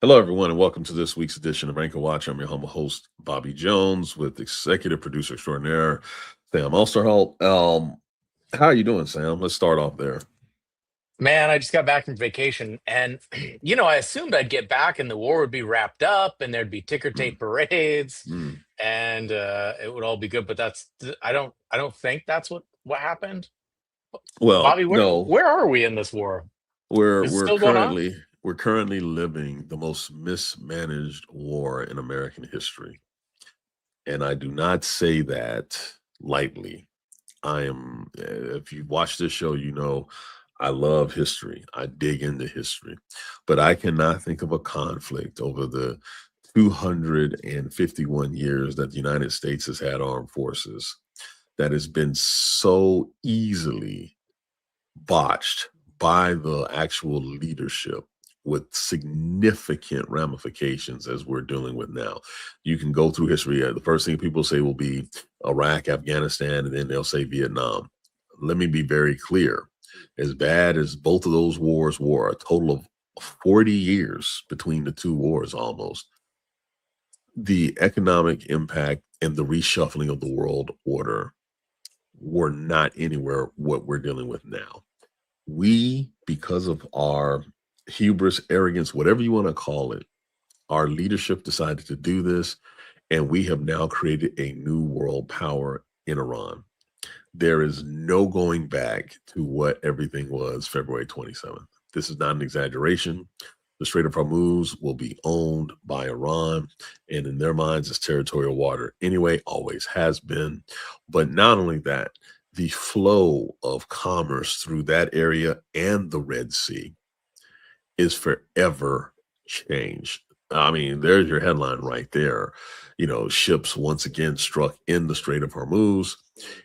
Hello, everyone, and welcome to this week's edition of Anchor Watch. I'm your humble host, Bobby Jones, with executive producer extraordinaire, Sam Osterhout. How are you doing, Sam? Let's start off there. Man, I just got back from vacation and I assumed I'd get back and the war would be wrapped up and there'd be ticker Mm, tape parades mm. and it would all be good, but I don't think that's what happened. Well, Bobby, where no, where are we in this war? we're Is it we're still going on? currently we're currently living the most mismanaged war in American history, and I do not say that lightly. If you watch this show, you know I love history. I dig into history, but I cannot think of a conflict over the 251 years that the United States has had armed forces that has been so easily botched by the actual leadership with significant ramifications as we're dealing with now. You can go through history. The first thing people say will be Iraq, Afghanistan, and then they'll say Vietnam. Let me be very clear. As bad as both of those wars were, a total of 40 years between the two wars almost, the economic impact and the reshuffling of the world order were not anywhere what we're dealing with now. We, because of our hubris, arrogance, whatever you want to call it, our leadership decided to do this, and we have now created a new world power in Iran. There is no going back to what everything was February 27th. This is not an exaggeration. The Strait of Hormuz will be owned by Iran, and in their minds, it's territorial water anyway, always has been. But not only that, the flow of commerce through that area and the Red Sea is forever changed. I mean, there's your headline right there. Ships once again struck in the Strait of Hormuz.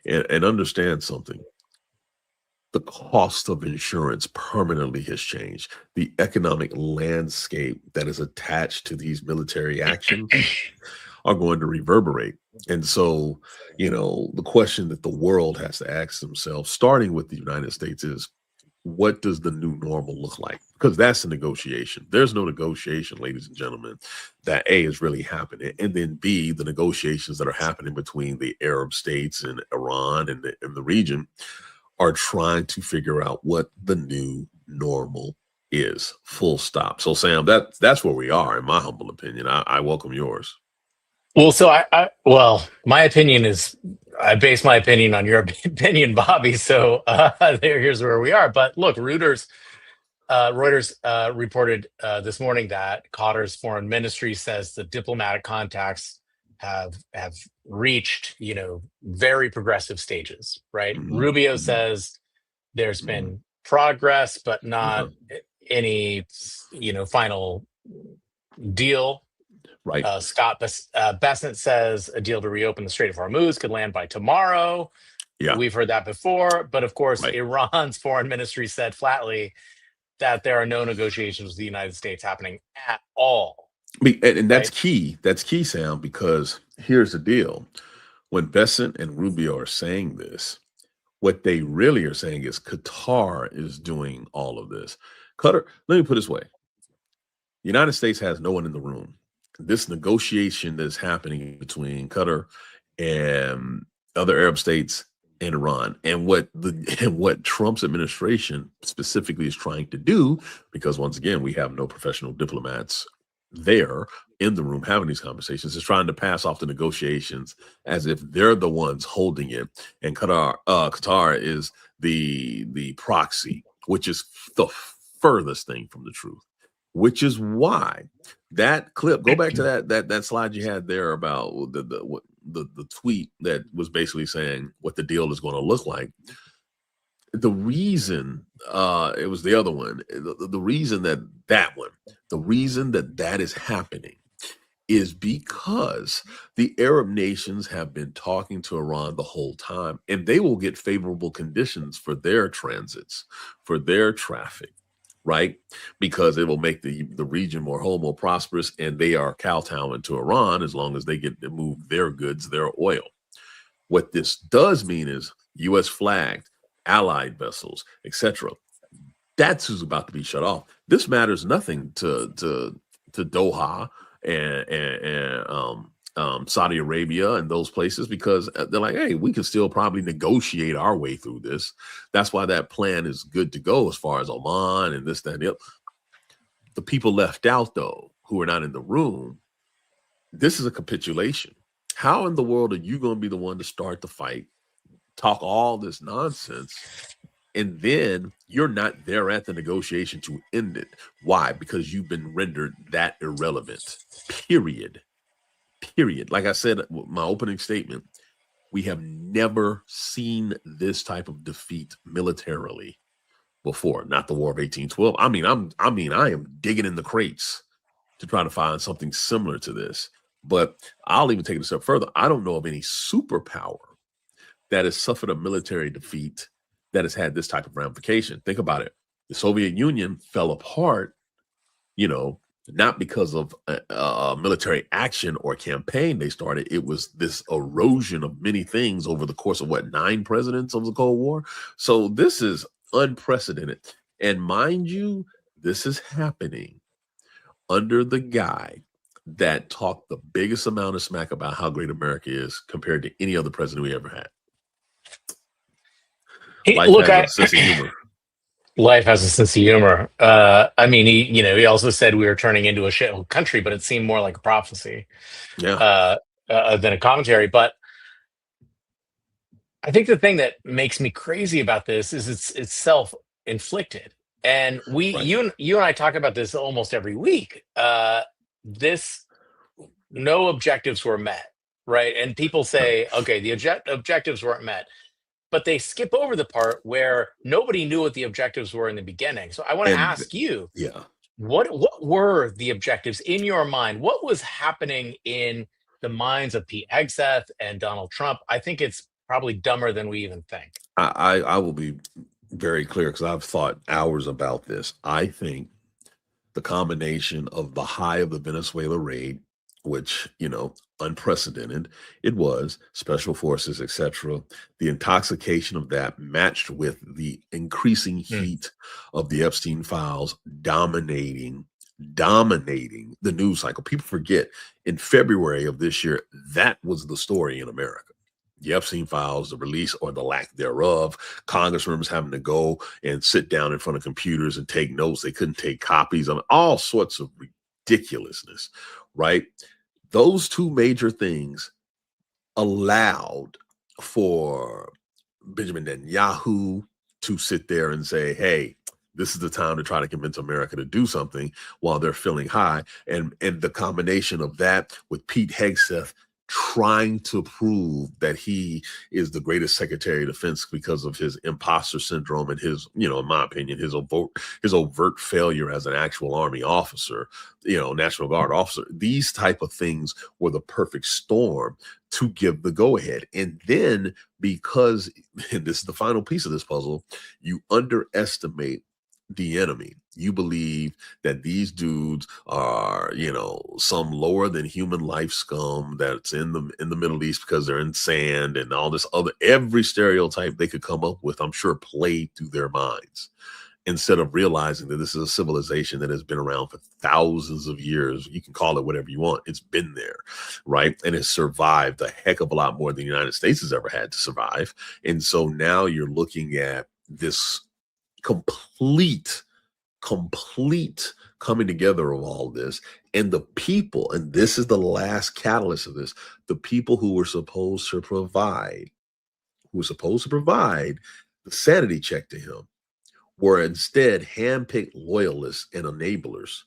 And understand something, the cost of insurance permanently has changed. The economic landscape that is attached to these military actions are going to reverberate. And so, the question that the world has to ask themselves, starting with the United States, is what does the new normal look like? Because that's a negotiation. There's no negotiation, ladies and gentlemen, that A is really happening. And then B, the negotiations that are happening between the Arab states and Iran and the region are trying to figure out what the new normal is. Full stop. So, Sam, that's where we are, in my humble opinion. I welcome yours. Well, my opinion is I base my opinion on your opinion, Bobby. So here's where we are. But look, Reuters reported this morning that Qatar's foreign ministry says the diplomatic contacts have reached, very progressive stages, right? Mhm, Rubio mhm, says there's mhm. been progress, but Yeah, not any, final deal. right, Bessent says a deal to reopen the Strait of Hormuz could land by tomorrow. yeah, We've heard that before, but of course, right. Iran's foreign ministry said flatly that there are no negotiations with the United States happening at all, And that's right? key. That's key, Sam, because here's the deal. When Besant and Rubio are saying this, what they really are saying is Qatar is doing all of this. Qatar, let me put it this way. The United States has no one in the room. This negotiation that's happening between Qatar and other Arab states and Iran, and what the and what Trump's administration specifically is trying to do, because once again, we have no professional diplomats there in the room having these conversations, is trying to pass off the negotiations as if they're the ones holding it, and Qatar is the proxy, which is the furthest thing from the truth, which is why that clip, go back to that slide you had there about the tweet that was basically saying what the deal is going to look like. The reason it was the other one, the reason the reason that that is happening is because the Arab nations have been talking to Iran the whole time, and they will get favorable conditions for their transits, for their traffic, right? Because it will make the region more whole, more prosperous, and they are kowtowing to Iran as long as they get to move their goods, their oil. What this does mean is U.S. flagged, allied vessels, etc. That's who's about to be shut off. This matters nothing to Doha and Saudi Arabia and those places, because they're like, hey, we can still probably negotiate our way through this. That's why that plan is good to go as far as Oman and this, that, and the other. The people left out, though, who are not in the room, this is a capitulation. How in the world are you going to be the one to start the fight, talk all this nonsense, and then you're not there at the negotiation to end it? Why? Because you've been rendered that irrelevant. Period. Like I said, my opening statement, we have never seen this type of defeat militarily before. Not the War of 1812. I am digging in the crates to try to find something similar to this. But I'll even take it a step further. I don't know of any superpower that has suffered a military defeat that has had this type of ramification. Think about it. The Soviet Union fell apart, not because of a military action or campaign they started. It was this erosion of many things over the course of 9 presidents of the Cold War. So this is unprecedented. And mind you, this is happening under the guy that talked the biggest amount of smack about how great America is compared to any other president we ever had. Life has a sense of humor. Life has a sense of humor. He also said we were turning into a shithole country, but it seemed more like a prophecy than a commentary. But I think the thing that makes me crazy about this is it's self-inflicted. And you and I talk about this almost every week. No objectives were met, right? And people say, okay, the objectives weren't met, but they skip over the part where nobody knew what the objectives were in the beginning. So I want to ask you, what were the objectives in your mind? What was happening in the minds of Pete Hegseth and Donald Trump? I think it's probably dumber than we even think. I will be very clear, because I've thought hours about this. I think the combination of the high of the Venezuela raid, which, unprecedented, it was, special forces, etc., the intoxication of that matched with the increasing heat of the Epstein files dominating the news cycle. People forget, in February of this year, that was the story in America. The Epstein files, the release or the lack thereof, Congress members having to go and sit down in front of computers and take notes. They couldn't take copies on all sorts of ridiculousness, right? Those two major things allowed for Benjamin Netanyahu to sit there and say, hey, this is the time to try to convince America to do something while they're feeling high. And the combination of that with Pete Hegseth trying to prove that he is the greatest Secretary of Defense because of his imposter syndrome and his, in my opinion, his overt failure as an actual Army officer, National Guard officer. These type of things were the perfect storm to give the go-ahead. And then, because, and this is the final piece of this puzzle, you underestimate the enemy. You believe that these dudes are, some lower than human life scum that's in the Middle East because they're in sand and all this other, every stereotype they could come up with, I'm sure, played through their minds, instead of realizing that this is a civilization that has been around for thousands of years. You can call it whatever you want. It's been there, right? And it's survived a heck of a lot more than the United States has ever had to survive. And so now you're looking at this complete coming together of all this, and the people, and this is the last catalyst of this, the people who were supposed to provide the sanity check to him were instead handpicked loyalists and enablers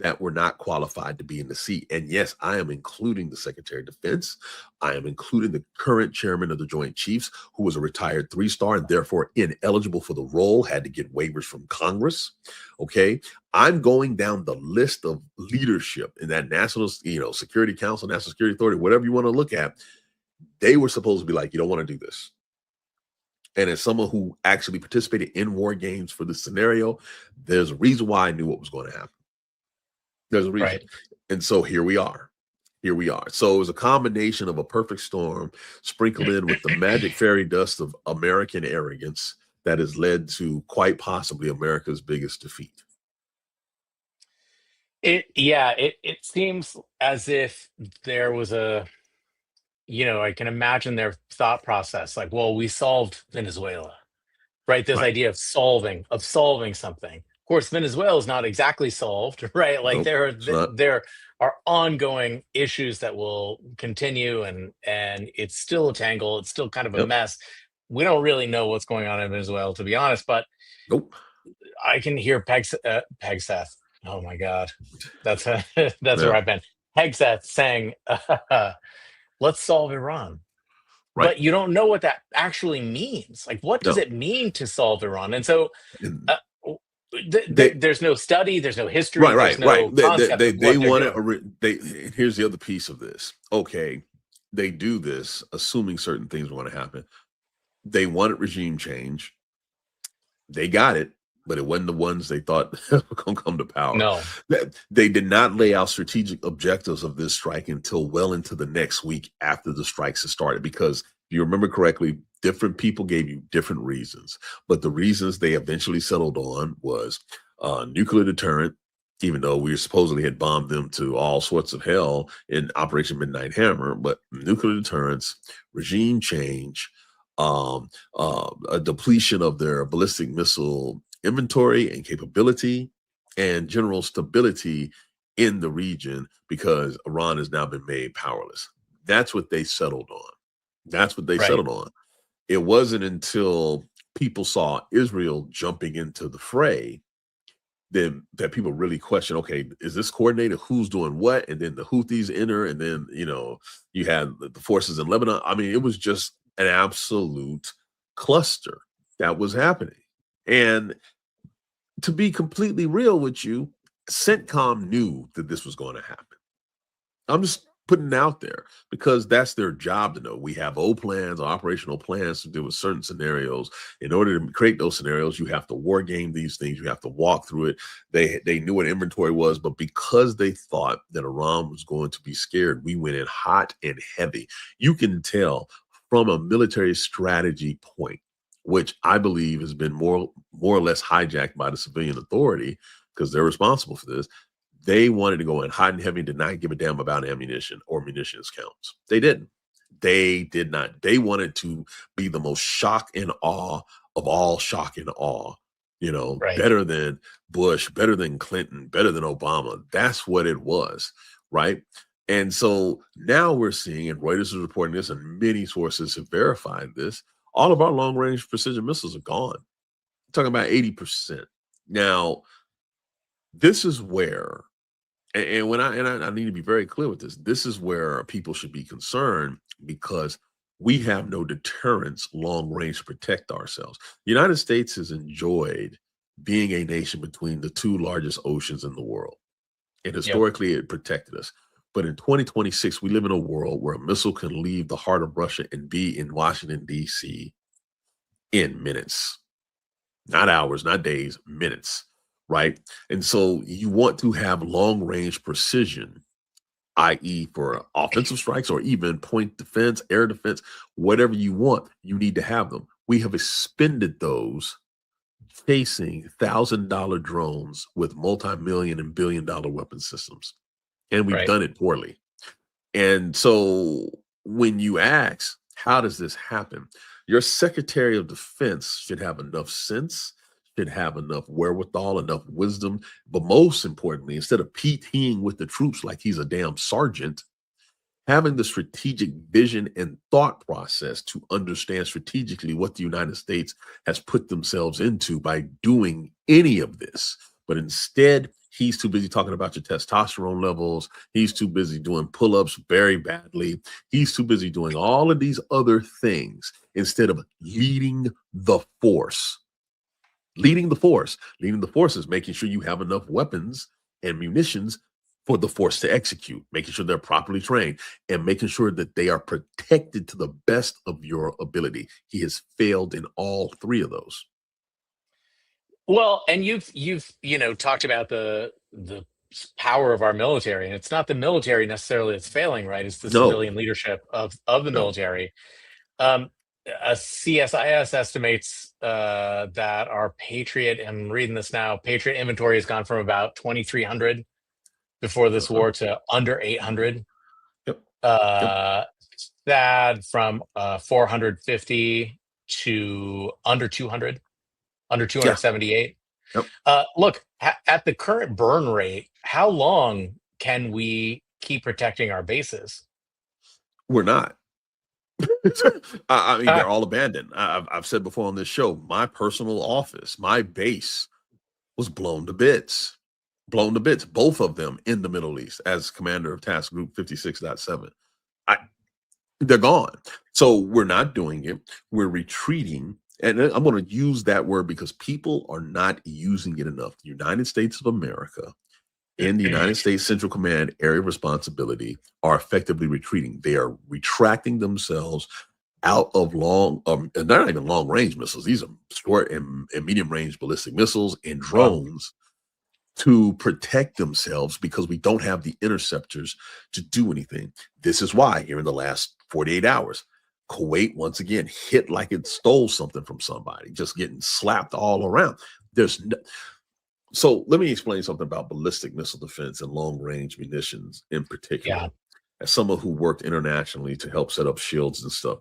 that were not qualified to be in the seat. And yes, I am including the Secretary of Defense. I am including the current chairman of the Joint Chiefs, who was a retired 3-star and therefore ineligible for the role, had to get waivers from Congress. Okay. I'm going down the list of leadership in that National, Security Council, National Security Authority, whatever you want to look at. They were supposed to be like, you don't want to do this. And as someone who actually participated in war games for this scenario, there's a reason why I knew what was going to happen. There's a reason. Right. And so here we are. So it was a combination of a perfect storm sprinkled in with the magic fairy dust of American arrogance that has led to quite possibly America's biggest defeat. It seems as if there was a, I can imagine their thought process like, well, we solved Venezuela, right? This Right. idea of solving something. Of course, Venezuela is not exactly solved, right? Like Nope. It's not. there are ongoing issues that will continue, and it's still a tangle. It's still kind of a Yep. mess. We don't really know what's going on in Venezuela, to be honest. But Nope. I can hear Pegseth. Oh my God, that's that's where Yeah. I've been. Hegseth saying, "Let's solve Iran." Right. But you don't know what that actually means. Like, what does No. it mean to solve Iran? And so And uh, they there's no study, there's no history, right, there's right, right. no concept of They what they're want doing. to. They here's the other piece of this. Okay, they do this assuming certain things want to happen. They wanted regime change. They got it, but it wasn't the ones they thought were going to come to power. No, They did not lay out strategic objectives of this strike until well into the next week after the strikes had started. Because if you remember correctly, different people gave you different reasons, but the reasons they eventually settled on was nuclear deterrent. Even though we supposedly had bombed them to all sorts of hell in Operation Midnight Hammer, but nuclear deterrence, regime change, a depletion of their ballistic missile inventory and capability, and general stability in the region because Iran has now been made powerless. That's what they settled on. That's what they right. settled on. It wasn't until people saw Israel jumping into the fray then that people really question, okay, is this coordinated? Who's doing what? And then the Houthis enter, and then you had the forces in Lebanon. I mean, it was just an absolute cluster that was happening. And to be completely real with you, CENTCOM knew that this was going to happen. I'm just putting it out there because that's their job to know. We have O plans, operational plans to deal with certain scenarios. In order to create those scenarios, you have to war game these things. You have to walk through it. They knew what inventory was, but because they thought that Iran was going to be scared, we went in hot and heavy. You can tell from a military strategy point, which I believe has been more or less hijacked by the civilian authority because they're responsible for this. They wanted to go in hot and heavy and did not give a damn about ammunition or munitions counts. They didn't. They did not. They wanted to be the most shock and awe of all shock and awe. Right. Better than Bush, better than Clinton, better than Obama. That's what it was, right? And so now we're seeing, and Reuters is reporting this, and many sources have verified this. All of our long range precision missiles are gone. I'm talking about 80%. Now, this is where and when I need to be very clear with this. This is where people should be concerned because we have no deterrence long range to protect ourselves. The United States has enjoyed being a nation between the two largest oceans in the world, and Yep. historically it protected us. But in 2026, we live in a world where a missile can leave the heart of Russia and be in Washington D.C. in minutes, not hours, not days, minutes, right? And so you want to have long range precision, i.e., for offensive strikes or even point defense, air defense, whatever you want, you need to have them. We have expended those chasing $1,000 drones with multi-million and billion-dollar weapon systems, and we've Right. done it poorly. And so when you ask, how does this happen? Your Secretary of Defense should have enough sense, should have enough wherewithal, enough wisdom, but most importantly, instead of PTing with the troops like he's a damn sergeant, having the strategic vision and thought process to understand strategically what the United States has put themselves into by doing any of this. But instead, he's too busy talking about your testosterone levels. He's too busy doing pull ups very badly. He's too busy doing all of these other things instead of leading the force. Leading the force is making sure you have enough weapons and munitions for the force to execute, making sure they're properly trained and making sure that they are protected to the best of your ability. He has failed in all three of those. Well, and you've talked about the power of our military, and it's not the military necessarily that's failing, right? It's the No, civilian leadership of the no. military. Um, a CSIS estimates that our Patriot, and I'm reading this now, Patriot inventory has gone from about 2,300 before this war to under 800. Yep. THAAD from 450 to under 200, under 278. Yep. Look, at the current burn rate, how long can we keep protecting our bases? We're not. I mean, they're all abandoned. I've said before on this show, my personal office, my base was blown to bits. Blown to bits, both of them in the Middle East as commander of Task Group 56.7. They're gone. So we're not doing it. We're retreating. And I'm going to use that word because people are not using it enough. The United States of America and the United States Central Command area of responsibility are effectively retreating. They are retracting themselves out of and they're not even long range missiles. These are short and medium range ballistic missiles and drones to protect themselves because we don't have the interceptors to do anything. This is why here in the last 48 hours, Kuwait once again hit like it stole something from somebody, just getting slapped all around. So let me explain something about ballistic missile defense and long range munitions in particular. As someone who worked internationally to help set up shields and stuff,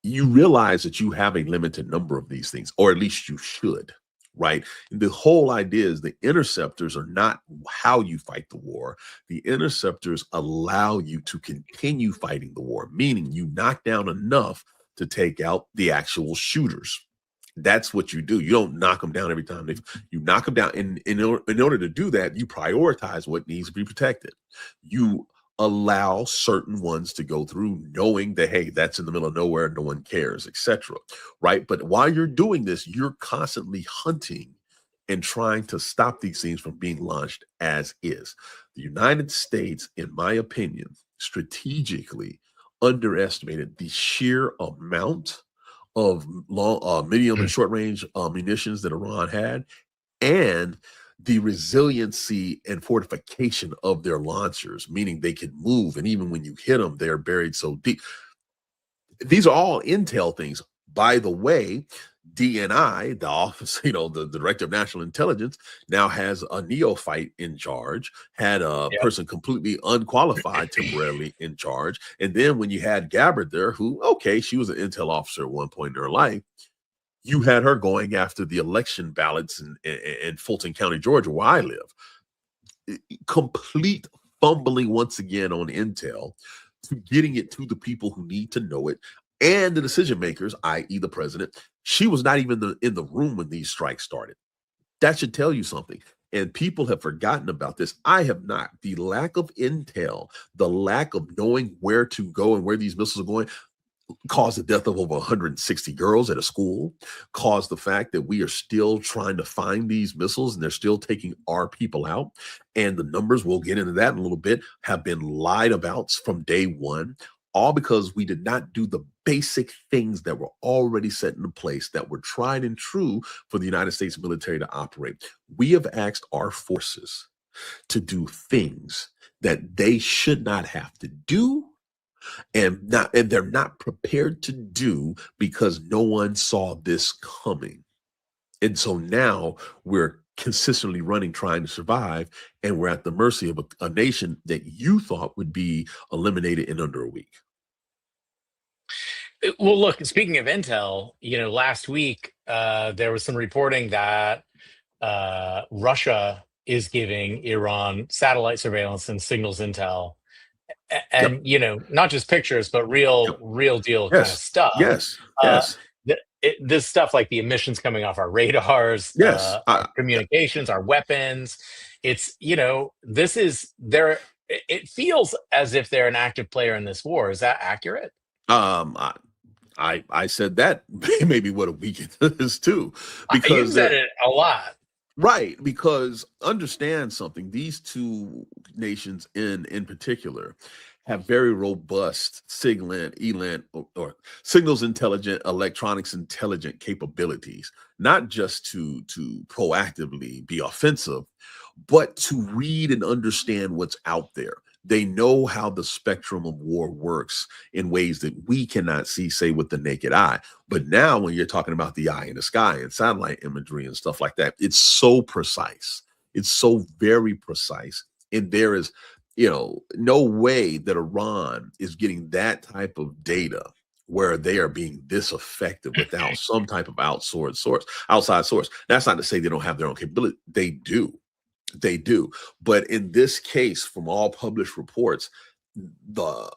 you realize that you have a limited number of these things, or at least you should. Right. And the whole idea is the interceptors are not how you fight the war. The interceptors allow you to continue fighting the war, meaning you knock down enough to take out the actual shooters. That's what you do. You don't knock them down every time. You knock them down. And in order to do that, you prioritize what needs to be protected. You allow certain ones to go through knowing that, hey, that's in the middle of nowhere, no one cares, etc. Right? But while you're doing this, you're constantly hunting and trying to stop these things from being launched as is. The United States, in my opinion, strategically underestimated the sheer amount of long, medium and short range munitions that Iran had, and the resiliency and fortification of their launchers, meaning they can move. And even when you hit them, they're buried so deep. These are all intel things. By the way, DNI, the office, the Director of National Intelligence, now has a neophyte in charge, had a person completely unqualified temporarily in charge. And then when you had Gabbard there, who, okay, she was an intel officer at one point in her life, you had her going after the election ballots in Fulton County, Georgia, where I live. Complete fumbling once again on intel, to getting it to the people who need to know it, and the decision makers, i.e. the president. She was not even in the room when these strikes started. That should tell you something. And people have forgotten about this. I have not. The lack of intel, the lack of knowing where to go and where these missiles are going, caused the death of over 160 girls at a school, caused the fact that we are still trying to find these missiles and they're still taking our people out. And the numbers, we'll get into that in a little bit, have been lied about from day one, all because we did not do the basic things that were already set into place, that were tried and true for the United States military to operate. We have asked our forces to do things that they should not have to do, and they're not prepared to do because no one saw this coming. And so now we're consistently running, trying to survive, and we're at the mercy of a nation that you thought would be eliminated in under a week. Well, look, speaking of intel, last week there was some reporting that Russia is giving Iran satellite surveillance and signals intel. And not just pictures, but real deal kind of stuff. Yes. This stuff, like the emissions coming off our radars, our communications, our weapons. It's this is there. It feels as if they're an active player in this war. Is that accurate? I said that maybe what a week into this too, because you said it a lot. Right, because understand something, these two nations in particular have very robust signals intelligent, electronics intelligent capabilities, not just to proactively be offensive, but to read and understand what's out there. They know how the spectrum of war works in ways that we cannot see, say, with the naked eye. But now when you're talking about the eye in the sky and satellite imagery and stuff like that, it's so precise. It's so very precise. And there is, no way that Iran is getting that type of data where they are being this effective without some type of outside source. That's not to say they don't have their own capability. They do. They do. But in this case, from all published reports, the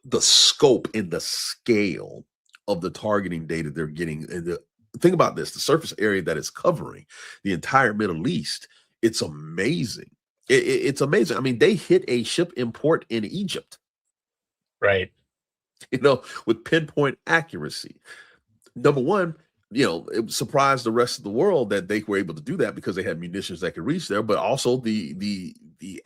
the scope and the scale of the targeting data they're getting, and think about this, the surface area that it's covering, the entire Middle East, it's amazing. It's amazing. I mean, they hit a ship in port in Egypt, Right. with pinpoint accuracy. Number one, it surprised the rest of the world that they were able to do that because they had munitions that could reach there, but also the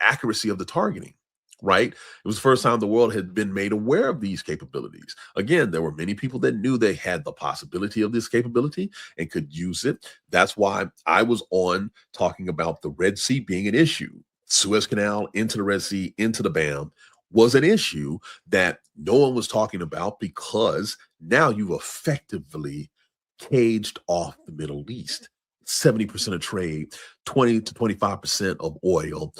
accuracy of the targeting. Right? It was the first time the world had been made aware of these capabilities. Again, there were many people that knew they had the possibility of this capability and could use it. That's why I was on talking about the Red Sea being an issue. Suez Canal into the Red Sea, into the BAM was an issue that no one was talking about because now you've effectively caged off the Middle East. 70% of trade, 20 to 25% of oil.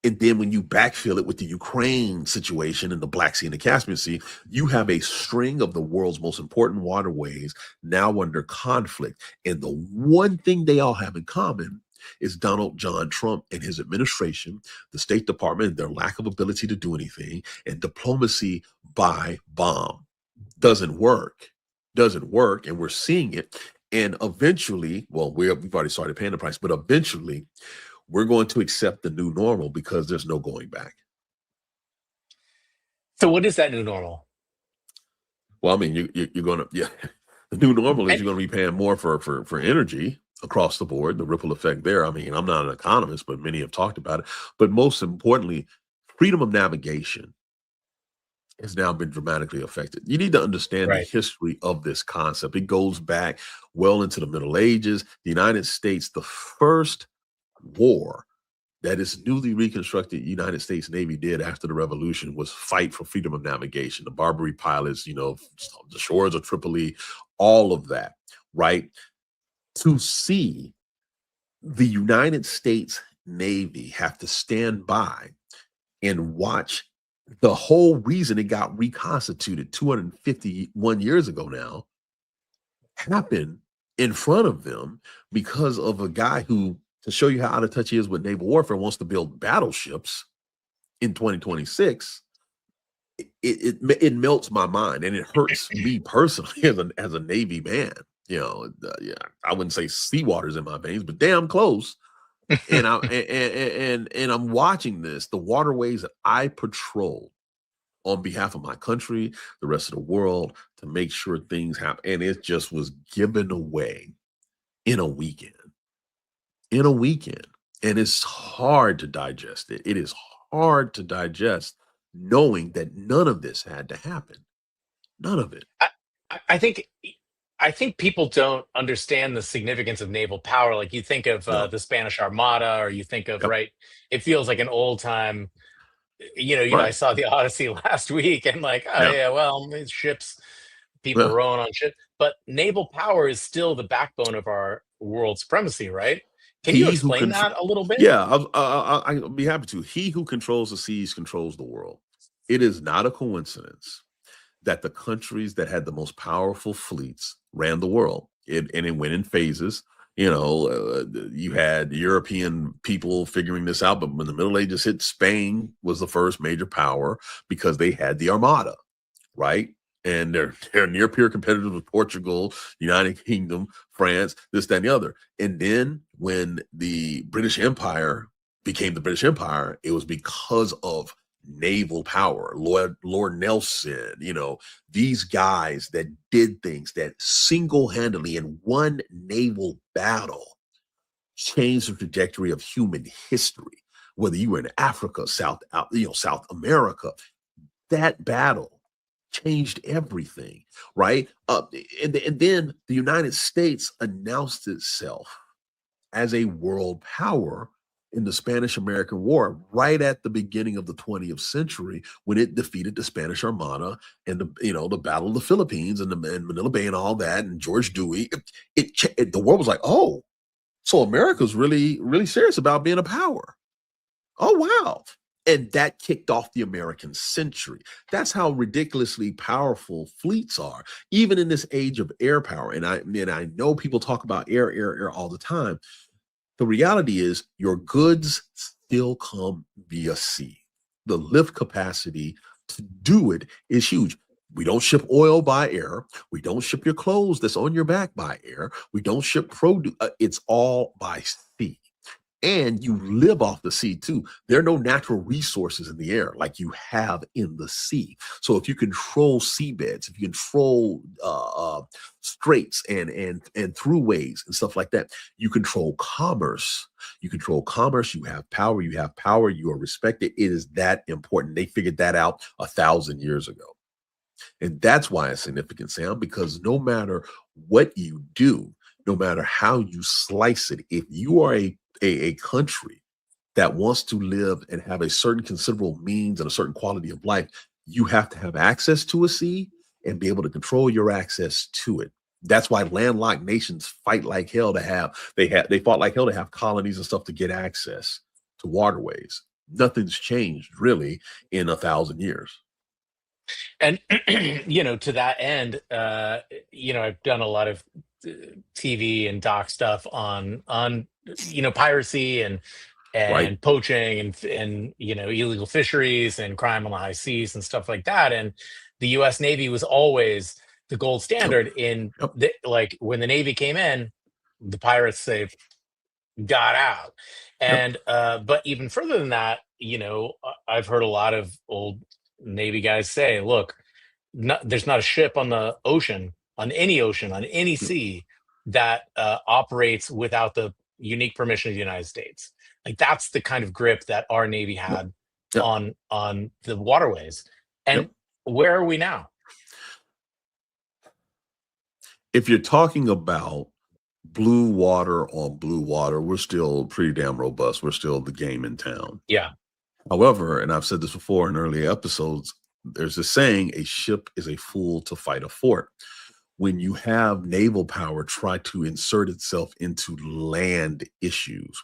And then when you backfill it with the Ukraine situation in the Black Sea and the Caspian Sea, you have a string of the world's most important waterways now under conflict. And the one thing they all have in common is Donald John Trump and his administration, the State Department, their lack of ability to do anything, and diplomacy by bomb. Doesn't work. And we're seeing it. And eventually, well, we've already started paying the price, but eventually we're going to accept the new normal because there's no going back. So what is that new normal? Well, I mean, you're going to, the new normal is you're going to be paying more for energy across the board, the ripple effect there. I mean, I'm not an economist, but many have talked about it. But most importantly, freedom of navigation has now been dramatically affected. You need to understand the history of this concept. It goes back well into the Middle Ages. The United States, the first war that is newly reconstructed United States Navy did after the revolution was fight for freedom of navigation. The Barbary pilots, the shores of Tripoli, all of that, right? To see the United States Navy have to stand by and watch the whole reason it got reconstituted 251 years ago now happen in front of them because of a guy who, to show you how out of touch he is with naval warfare, wants to build battleships in 2026. It melts my mind and it hurts me personally as a Navy man. I wouldn't say seawater's in my veins, but damn close. And I'm watching this, the waterways that I patrol on behalf of my country, the rest of the world, to make sure things happen. And it just was given away in a weekend. And it's hard to digest it. It is hard to digest knowing that none of this had to happen. None of it. I think people don't understand the significance of naval power. Like you think of the Spanish Armada, or you think of, right, it feels like an old time, I saw the Odyssey last week and it's ships, people rowing on ships, but naval power is still the backbone of our world supremacy, right? Can you explain that a little bit? Yeah, I'll be happy to. He who controls the seas controls the world. It is not a coincidence that the countries that had the most powerful fleets ran the world. And it went in phases. You had European people figuring this out, but when the Middle Ages hit, Spain was the first major power because they had the Armada, right? And they're near peer competitors with Portugal, United Kingdom, France, this, that, and the other. And then when the British Empire became the British Empire, it was because of naval power. Lord Nelson, these guys that did things that single-handedly in one naval battle changed the trajectory of human history. Whether you were in Africa, South America, that battle changed everything, right? And then the United States announced itself as a world power in the Spanish-American War, right at the beginning of the 20th century, when it defeated the Spanish Armada and the Battle of the Philippines and Manila Bay and all that, and George Dewey. The world was like, oh, so America's really, really serious about being a power. Oh, wow. And that kicked off the American century. That's how ridiculously powerful fleets are, even in this age of air power. And I know people talk about air all the time. The reality is your goods still come via sea. The lift capacity to do it is huge. We don't ship oil by air. We don't ship your clothes that's on your back by air. We don't ship produce. It's all by sea. And you live off the sea too. There are no natural resources in the air like you have in the sea. So if you control seabeds, if you control straits and throughways and stuff like that, you control commerce. You control commerce. You have power. You have power. You are respected. It is that important. They figured that out 1,000 years ago. And that's why it's significant, Sam, because no matter what you do, no matter how you slice it, if you are a country that wants to live and have a certain considerable means and a certain quality of life, you have to have access to a sea and be able to control your access to it. That's why landlocked nations fight like hell to have, they fought like hell to have colonies and stuff to get access to waterways. Nothing's changed really in 1,000 years. And to that end, I've done a lot of TV and doc stuff on piracy and Right. poaching and illegal fisheries and crime on the high seas and stuff like that. And the U.S. Navy was always the gold Yep. standard in Yep. like when the Navy came in, the pirates they got out. Yep. And but even further than that, I've heard a lot of old Navy guys say, look, there's not a ship on the ocean, on any Yep. sea that operates without the unique permission of the United States. Like that's the kind of grip that our Navy Yep. had Yep. on the waterways. And Yep. where are we now? If you're talking about blue water on blue water, we're still pretty damn robust. We're still the game in town. Yeah. However, and I've said this before in earlier episodes, there's a saying, a ship is a fool to fight a fort. When you have naval power try to insert itself into land issues,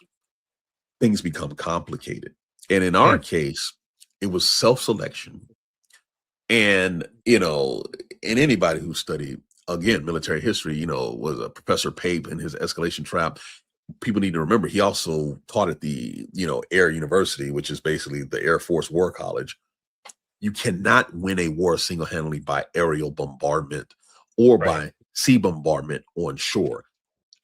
things become complicated. And in our Hmm. case, it was self-selection. And, and anybody who studied, again, military history, was a Professor Pape in his escalation trap. People need to remember he also taught at the, Air University, which is basically the Air Force War College. You cannot win a war single-handedly by aerial bombardment or Right. by sea bombardment on shore.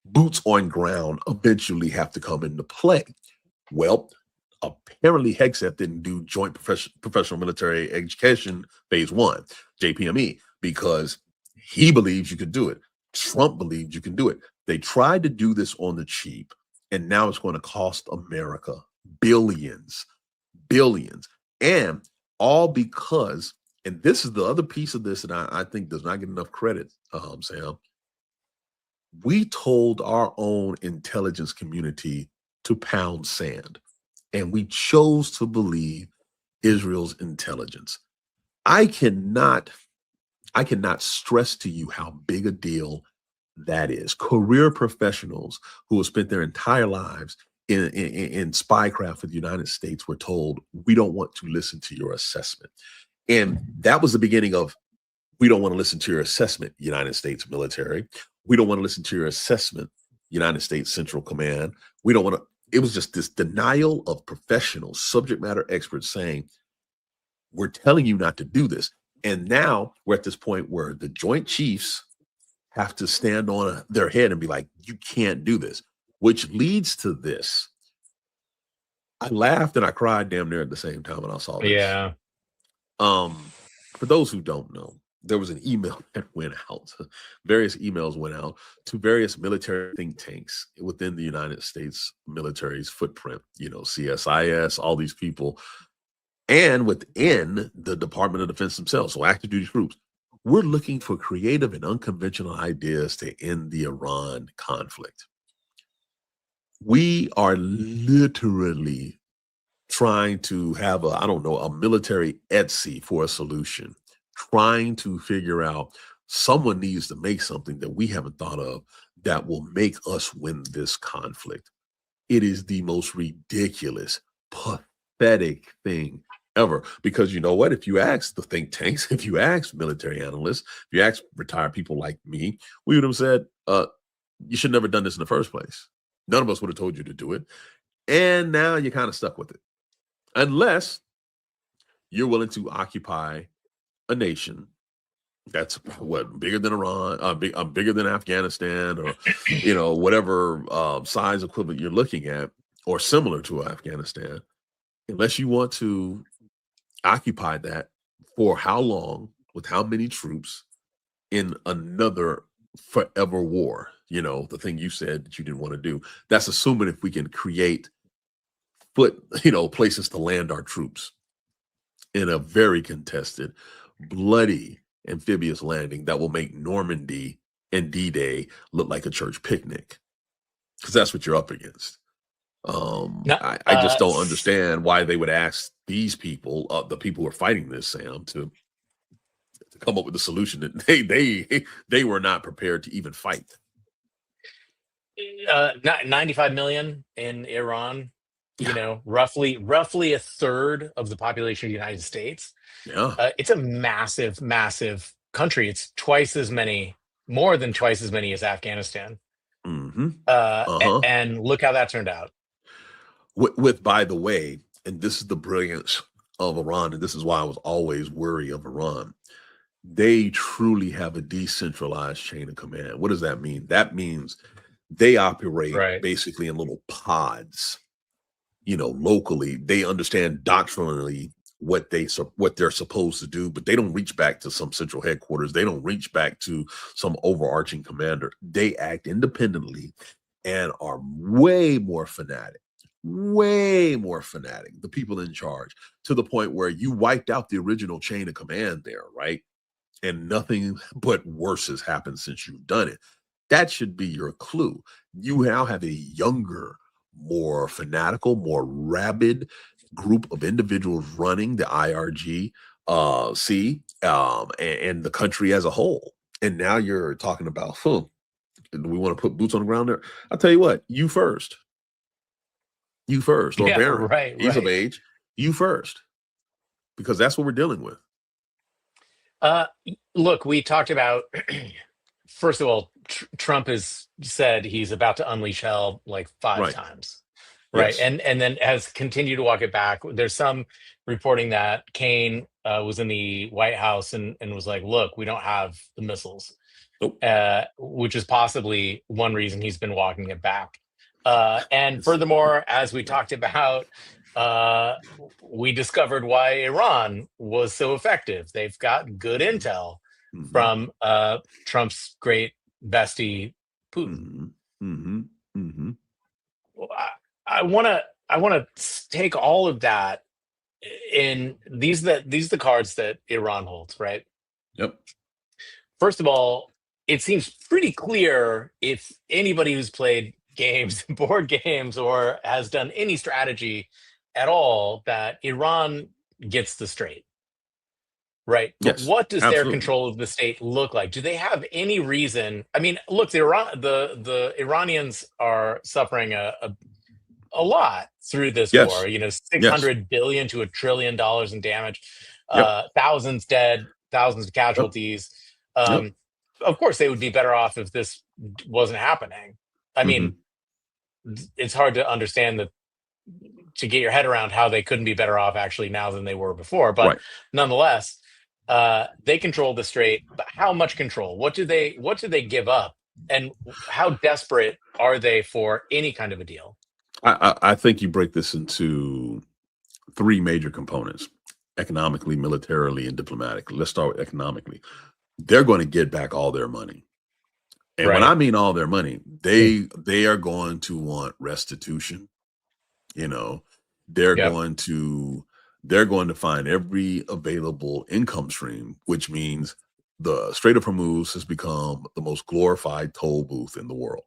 Boots on ground eventually have to come into play. Well, apparently Hegseth didn't do joint professional military education phase 1, JPME, because he believes you could do it. Trump believes you can do it. They tried to do this on the cheap, and now it's going to cost America billions, billions. And all because, and this is the other piece of this that I think does not get enough credit, Sam. We told our own intelligence community to pound sand, and we chose to believe Israel's intelligence. I cannot stress to you how big a deal that is. Career professionals who have spent their entire lives in spycraft for the United States were told, we don't want to listen to your assessment. And that was the beginning of, we don't want to listen to your assessment, United States military. We don't want to listen to your assessment, United States Central Command. We don't want to. It was just this denial of professional subject matter experts saying, we're telling you not to do this. And now we're at this point where the Joint Chiefs have to stand on their head and be like, you can't do this, which leads to this. I laughed and I cried damn near at the same time when I saw this. Yeah. For those who don't know, there was an email that went out. Various emails went out to various military think tanks within the United States military's footprint, CSIS, all these people, and within the Department of Defense themselves, so active duty troops. We're looking for creative and unconventional ideas to end the Iran conflict. We are literally trying to have a military Etsy for a solution, trying to figure out someone needs to make something that we haven't thought of that will make us win this conflict. It is the most ridiculous, pathetic thing ever. Because you know what? If you ask the think tanks, if you ask military analysts, if you ask retired people like me, we would have said, you should never done this in the first place. None of us would have told you to do it. And now you're kind of stuck with it. Unless you're willing to occupy a nation that's what bigger than Iran, bigger than Afghanistan, or whatever size equivalent you're looking at, or similar to Afghanistan. Unless you want to occupy that for how long, with how many troops, in another forever war. The thing you said that you didn't want to do. That's assuming if we can create places to land our troops in a very contested, bloody amphibious landing that will make Normandy and D-Day look like a church picnic, because that's what you're up against. I just don't understand why they would ask these people, the people who are fighting this, Sam, to come up with a solution that they were not prepared to even fight. 95 million in Iran. Roughly a third of the population of the United States. Yeah. It's a massive, massive country. It's more than twice as many as Afghanistan. Mm-hmm. And look how that turned out. With, by the way, and this is the brilliance of Iran, and this is why I was always wary of Iran. They truly have a decentralized chain of command. What does that mean? That means they operate basically in little pods. Locally, they understand doctrinally what they're supposed to do, but they don't reach back to some central headquarters. They don't reach back to some overarching commander. They act independently and are way more fanatic. The people in charge, to the point where you wiped out the original chain of command there, right? And nothing but worse has happened since you've done it. That should be your clue. You now have a younger, more fanatical, more rabid group of individuals running the IRG, and the country as a whole. And now you're talking about, do we want to put boots on the ground there? I'll tell you what, you first. Or Baron, he's of age, you first. Because that's what we're dealing with. Look, we talked about, first of all, Trump has said he's about to unleash hell like 5 times. Right. Yes. And then has continued to walk it back. There's some reporting that Kane was in the White House and was like, look, we don't have the missiles, which is possibly one reason he's been walking it back. And furthermore, as we talked about, we discovered why Iran was so effective. They've got good intel from Trump's great bestie, Putin. I want to take all of that in these the cards that Iran holds, right? Yep. First of all, it seems pretty clear, if anybody who's played games, board games, or has done any strategy at all, that Iran gets the Strait. Right. Yes, what does their control of the state look like? Do they have any reason? I mean, look, the Iranians are suffering a lot through this war. $600 billion to $1 trillion in damage, thousands dead, thousands of casualties. Of course, they would be better off if this wasn't happening. I mean, it's hard to understand to get your head around how they couldn't be better off actually now than they were before. But nonetheless, they control the Strait. But how much control? What do they give up? And how desperate are they for any kind of a deal? I think you break this into 3 major components: economically, militarily, and diplomatically. Let's start with economically. They're going to get back all their money. And when I mean all their money, they are going to want restitution. They're going to find every available income stream, which means the Strait of Hormuz has become the most glorified toll booth in the world.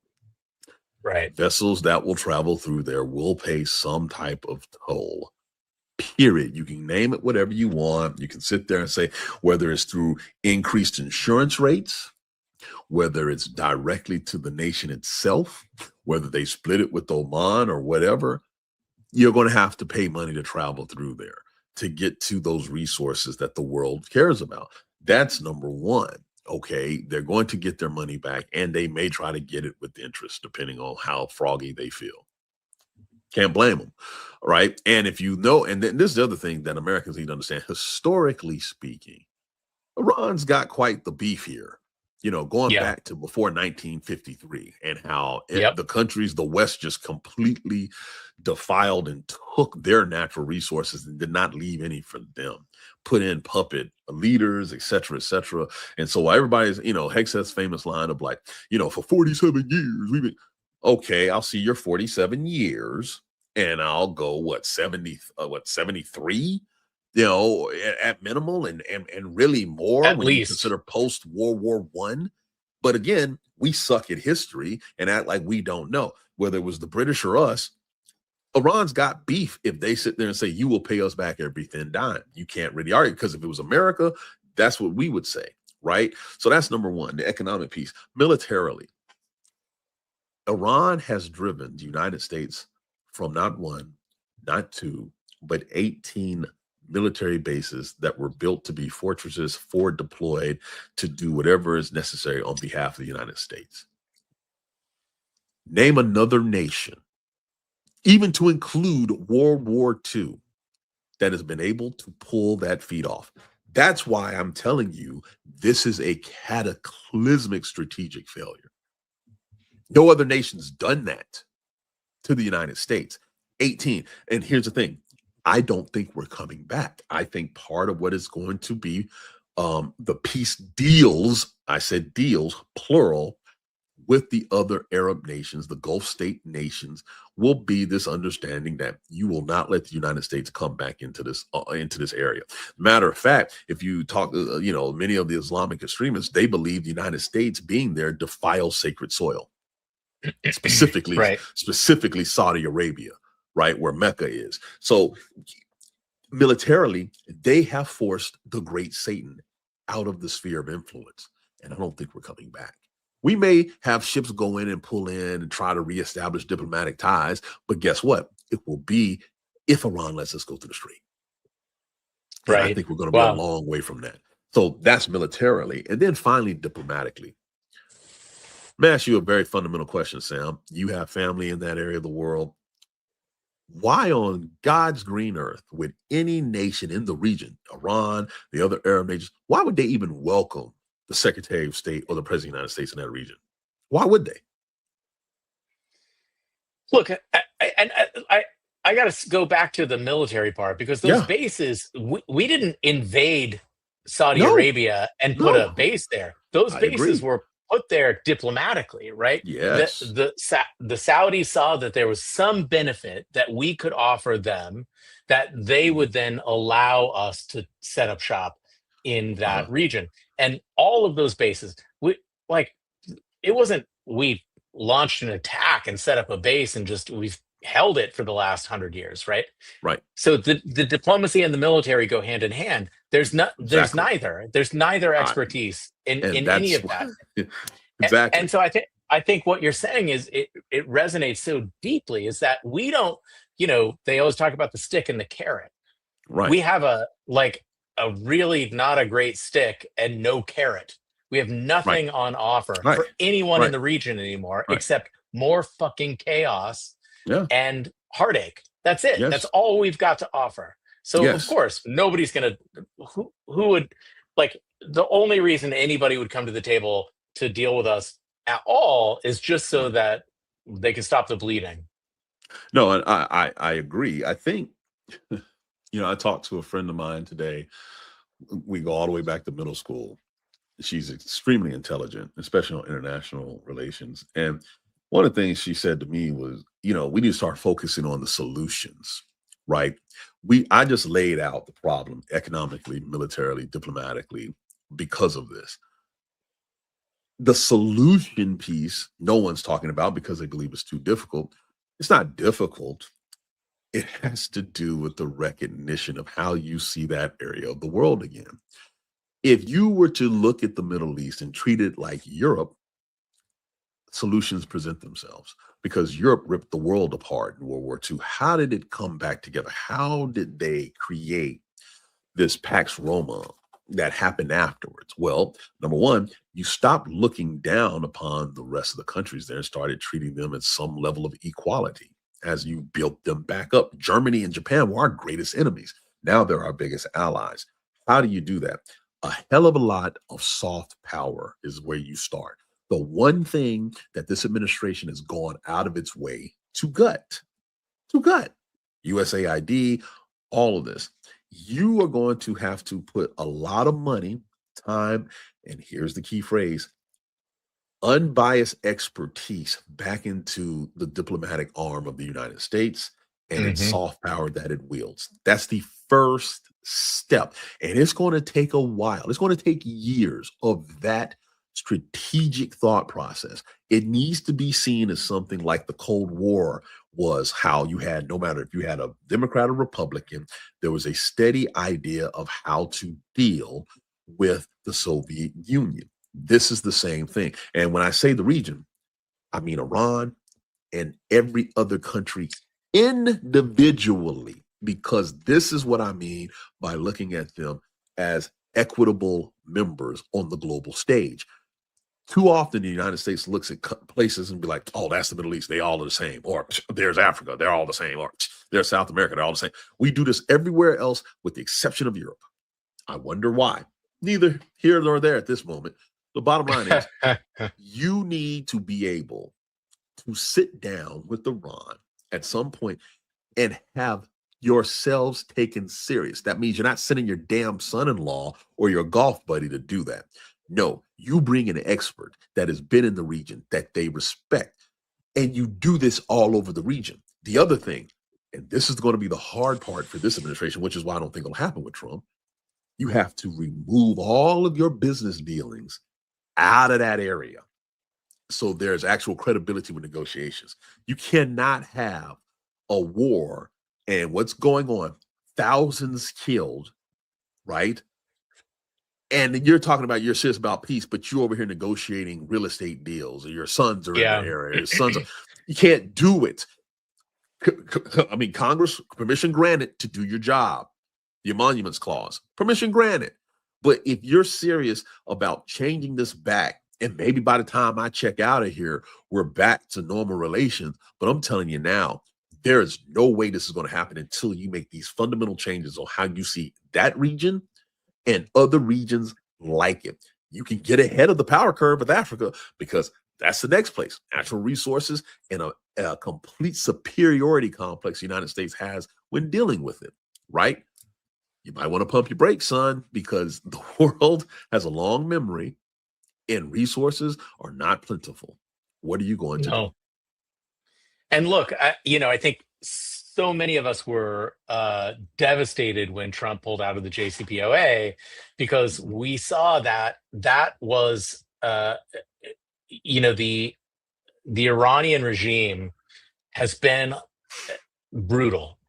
Right. Vessels that will travel through there will pay some type of toll. Period. You can name it whatever you want. You can sit there and say whether it's through increased insurance rates, whether it's directly to the nation itself, whether they split it with Oman or whatever. you're going to have to pay money to travel through there to get to those resources that the world cares about. That's number one. Okay, they're going to get their money back, and they may try to get it with interest, depending on how froggy they feel. Can't blame them, right? And if you know, and then this is the other thing that Americans need to understand, historically speaking, Iran's got quite the beef here, going Yeah. back to before 1953, and how Yep. the countries, the West, just completely defiled and took their natural resources and did not leave any for them, put in puppet leaders, et cetera, et cetera. And so everybody's, Hegseth's famous line of like, for 47 years, we've been, okay, I'll see your 47 years and I'll go, 73? At minimal, and really more At when you least. consider post World War One. But again, we suck at history and act like we don't know whether it was the British or us. Iran's got beef if they sit there and say, you will pay us back every thin dime. You can't really argue, because if it was America, that's what we would say, right? So that's number one, the economic piece. Militarily, Iran has driven the United States from not one, not two, but 18 military bases that were built to be fortresses, forward deployed to do whatever is necessary on behalf of the United States. Name another nation, even to include World War II, that has been able to pull that feat off. That's why I'm telling you, this is a cataclysmic strategic failure. No other nation's done that to the United States. 18. And here's the thing. I don't think we're coming back. I think part of what is going to be the peace deals, I said deals, plural, with the other Arab nations, the Gulf state nations, will be this understanding that you will not let the United States come back into this area. Matter of fact, if you talk, many of the Islamic extremists, they believe the United States being there defiles sacred soil, specifically Right. Saudi Arabia, right where Mecca is. So militarily, they have forced the great Satan out of the sphere of influence, and I don't think we're coming back. We may have ships go in and pull in and try to reestablish diplomatic ties, but guess what? It will be if Iran lets us go through the Strait. And I Right. think we're going to be a long way from that. So that's militarily. And then finally, diplomatically. Let me ask you a very fundamental question, Sam. You have family in that area of the world. Why on God's green earth would any nation in the region, Iran, the other Arab nations, why would they even welcome the Secretary of State or the President of the United States in that region? Why would they? Look, I got to go back to the military part, because those bases, we didn't invade Saudi Arabia and put a base there. Those bases were put there diplomatically, right? Yes. The Saudis saw that there was some benefit that we could offer them, that they would then allow us to set up shop in that region. And all of those bases, it wasn't we launched an attack and set up a base and we've held it for the last 100 years, right? Right. So the diplomacy and the military go hand in hand. There's neither expertise in any of that. Exactly. And so I think what you're saying is it resonates so deeply, is that we don't, they always talk about the stick and the carrot. Right. We have a really not a great stick and no carrot. We have nothing on offer for anyone in the region anymore, except more fucking chaos and heartache. That's it. That's all we've got to offer. So of course, nobody's gonna. Who would the only reason anybody would come to the table to deal with us at all is just so that they can stop the bleeding. No, and I agree. I think I talked to a friend of mine today. We go all the way back to middle school. She's extremely intelligent, especially on international relations. And one of the things she said to me was, we need to start focusing on the solutions, right? I just laid out the problem economically, militarily, diplomatically because of this. The solution piece, no one's talking about because they believe it's too difficult. It's not difficult. It has to do with the recognition of how you see that area of the world again. If you were to look at the Middle East and treat it like Europe, solutions present themselves because Europe ripped the world apart in World War II. How did it come back together? How did they create this Pax Roma that happened afterwards? Well, number one, you stopped looking down upon the rest of the countries there and started treating them at some level of equality as you built them back up. Germany and Japan were our greatest enemies. Now they're our biggest allies. How do you do that? A hell of a lot of soft power is where you start. The one thing that this administration has gone out of its way to gut, USAID, all of this. You are going to have to put a lot of money, time, and here's the key phrase, unbiased expertise back into the diplomatic arm of the United States and its soft power that it wields. That's the first step. And it's going to take a while. It's going to take years of that strategic thought process. It needs to be seen as something like the Cold War was, how you had, no matter if you had a Democrat or Republican, there was a steady idea of how to deal with the Soviet Union. This is the same thing. And when I say the region, I mean Iran and every other country individually, because this is what I mean by looking at them as equitable members on the global stage. Too often the United States looks at places and be like, oh, that's the Middle East. They all are the same. Or there's Africa. They're all the same. Or there's South America. They're all the same. We do this everywhere else with the exception of Europe. I wonder why. Neither here nor there at this moment. The bottom line is you need to be able to sit down with Iran at some point and have yourselves taken serious. That means you're not sending your damn son-in-law or your golf buddy to do that. No, you bring an expert that has been in the region that they respect, and you do this all over the region. The other thing, and this is going to be the hard part for this administration, which is why I don't think it'll happen with Trump, you have to remove all of your business dealings out of that area so there's actual credibility with negotiations. You cannot have a war and what's going on, thousands killed, right? And you're talking about you're serious about peace, but you're over here negotiating real estate deals, or your sons are in the area. Your sons are, you can't do it. I mean, Congress, permission granted to do your job. The emoluments clause, permission granted. But if you're serious about changing this back, and maybe by the time I check out of here, we're back to normal relations. But I'm telling you now, there is no way this is going to happen until you make these fundamental changes on how you see that region and other regions like it. You can get ahead of the power curve with Africa because that's the next place. Natural resources and a complete superiority complex the United States has when dealing with it, right? You might want to pump your brakes, son, because the world has a long memory and resources are not plentiful. What are you going to do? And look, I think so many of us were devastated when Trump pulled out of the JCPOA because we saw that was, the Iranian regime has been brutal.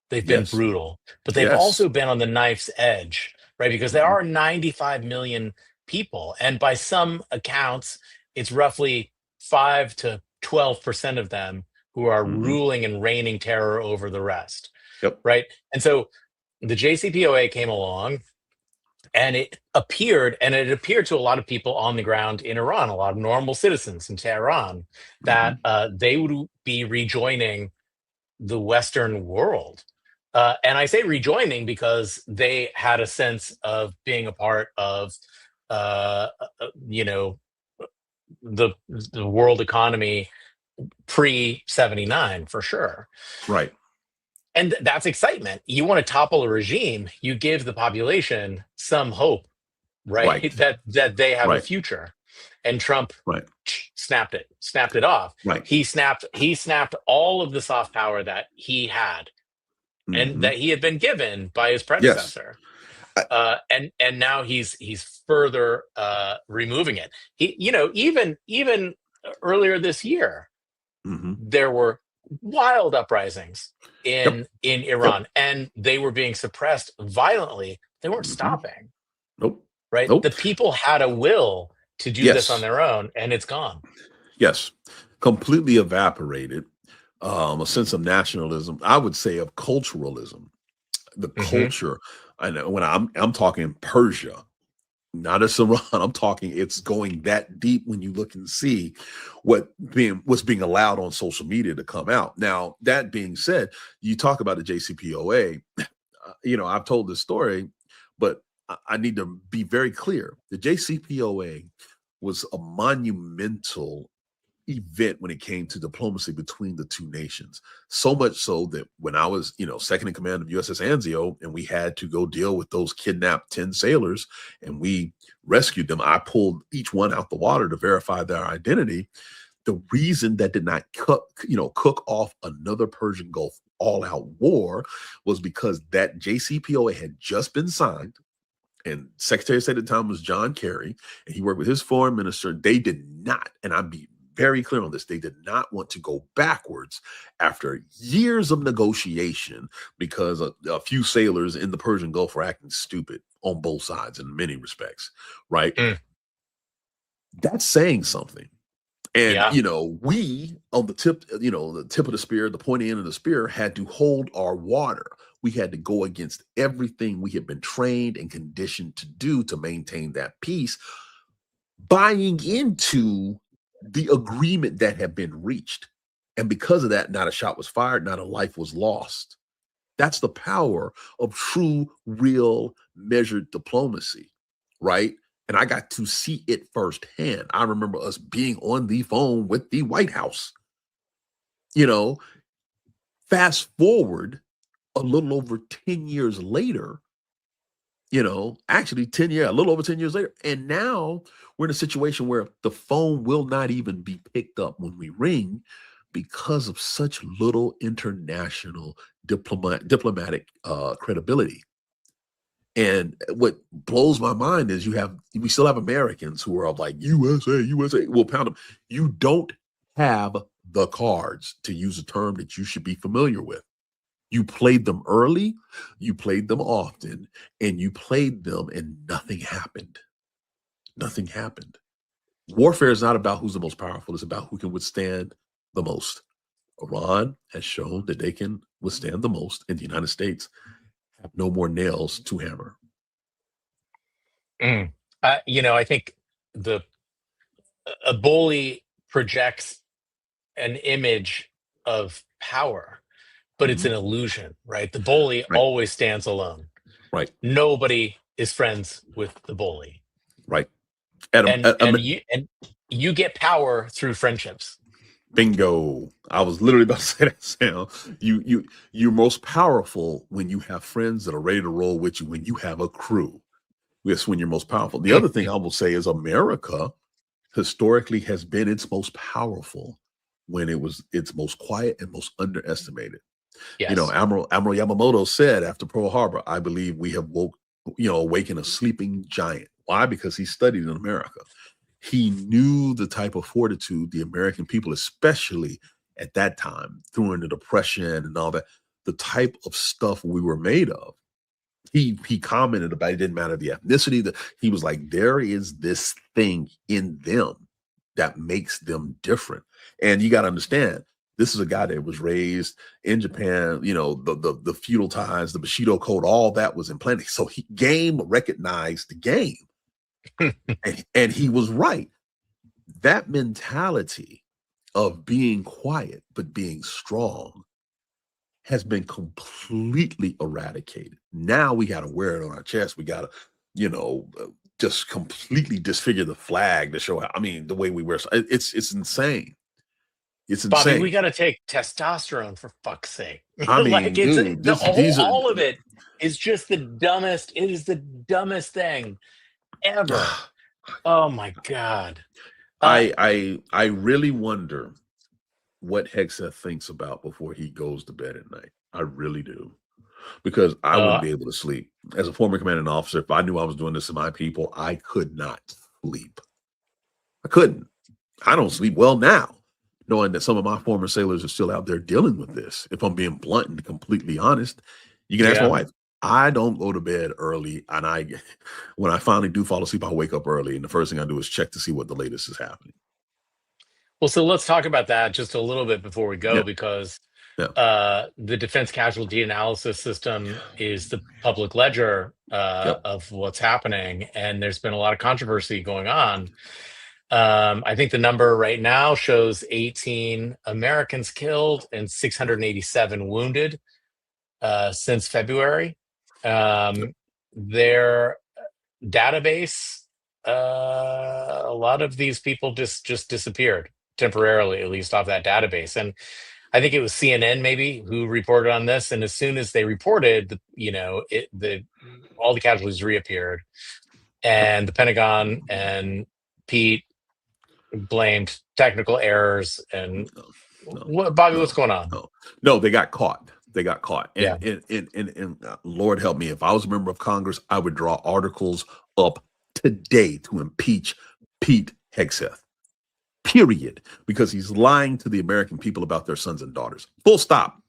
They've been brutal, but they've also been on the knife's edge, right? Because there are 95 million people, and by some accounts, it's roughly 5 to 12% of them who are ruling and reigning terror over the rest, right? And so the JCPOA came along, and it appeared to a lot of people on the ground in Iran, a lot of normal citizens in Tehran, that they would be rejoining the Western world. And I say rejoining because they had a sense of being a part of, the world economy pre-79 for sure. Right. And that's excitement. You want to topple a regime, you give the population some hope, right? That they have a future. And Trump snapped it off. Right. He snapped all of the soft power that he had and that he had been given by his predecessor. And now he's further removing it. Even earlier this year, there were wild uprisings in Iran, and they were being suppressed violently. They weren't stopping. Nope. Right. Nope. The people had a will to do this on their own, and it's gone. Yes, completely evaporated. A sense of nationalism, I would say, of culturalism. The Hmm. culture, I know when I'm talking Persia, not as Iran. I'm talking it's going that deep when you look and see what's being allowed on social media to come out. Now, that being said, you talk about the JCPOA. I've told this story, but I need to be very clear. The JCPOA was a monumental event when it came to diplomacy between the two nations. So much so that when I was, second in command of USS Anzio, and we had to go deal with those kidnapped 10 sailors and we rescued them, I pulled each one out the water to verify their identity. The reason that did not cook off another Persian Gulf all-out war was because that JCPOA had just been signed, and Secretary of State at the time was John Kerry, and he worked with his foreign minister. They did not, and I'm being very clear on this, they did not want to go backwards after years of negotiation because a few sailors in the Persian Gulf were acting stupid on both sides in many respects, right? Mm. That's saying something. And Yeah. we on the tip of the spear, the pointy end of the spear, had to hold our water. We had to go against everything we had been trained and conditioned to do to maintain that peace, buying into the agreement that had been reached. And because of that, not a shot was fired, not a life was lost. That's the power of true, real, measured diplomacy, right? And I got to see it firsthand. I remember us being on the phone with the White House. You know, Fast forward a little over 10 years later, actually 10 years, a little over 10 years later. And now we're in a situation where the phone will not even be picked up when we ring because of such little international diplomatic credibility. And what blows my mind is we still have Americans who are like USA, USA. We'll pound them. You don't have the cards, to use a term that you should be familiar with. You played them early, you played them often, and you played them and nothing happened. Nothing happened. Warfare is not about who's the most powerful, it's about who can withstand the most. Iran has shown that they can withstand the most, and the United States have no more nails to hammer. Mm. I think the a bully projects an image of power, but it's an Mhm. illusion, right? The bully Right, always stands alone. right, Nobody is friends with the bully, right. Adam, and you get power through friendships. bingo. I was literally about to say that, Sam. You're most powerful when you have friends that are ready to roll with you, when you have a crew. That's when you're most powerful. The other thing I will say is America historically has been its most powerful when it was its most quiet and most underestimated. Yes. Admiral Yamamoto said after Pearl Harbor, I believe we have awakened a sleeping giant. Why? Because he studied in America. He knew the type of fortitude the American people, especially at that time, during the Depression and all that, the type of stuff we were made of. He commented about it didn't matter the ethnicity, that he was like, there is this thing in them that makes them different. And you got to understand, this is a guy that was raised in Japan, the feudal ties, the Bushido code, all that was implanted. So he game recognized the game. And he was right. That mentality of being quiet but being strong has been completely eradicated. Now we got to wear it on our chest. We got to, just completely disfigure the flag to show how, the way we wear it's insane. It's Bobby, we insane. got to take testosterone for fuck's sake. I Like mean, it's dude, the whole, these are all of it is just the dumbest. It is the dumbest thing ever. Oh my god. Uh, I really wonder what Hegseth thinks about before he goes to bed at night. I really do. Because I wouldn't uh, be able to sleep. As a former commanding officer, if I knew I was doing this to my people, I could not sleep. I couldn't. I don't sleep well now, knowing that some of my former sailors are still out there dealing with this. If I'm being blunt and completely honest, you can ask my yeah. wife. I don't go to bed early, and when I finally do fall asleep, I wake up early, and the first thing I do is check to see what the latest is happening. Well, so let's talk about that just a little bit before we go, Yeah, because yeah, the defense casualty analysis system is the public ledger yep, of what's happening, and there's been a lot of controversy going on. I think the number right now shows 18 Americans killed and 687 wounded since February. yep. Their database, a lot of these people just disappeared temporarily, at least off that database. And I think it was CNN maybe who reported on this. And as soon as they reported, the all the casualties reappeared, and the Pentagon and Pete blamed technical errors. And No, no, what, Bobby, what's no, going on? no, no. They got caught. They got caught. Yeah. And Lord help me, if I was a member of Congress, I would draw articles up today to impeach Pete Hegseth. Period. Because he's lying to the American people about their sons and daughters. Full stop.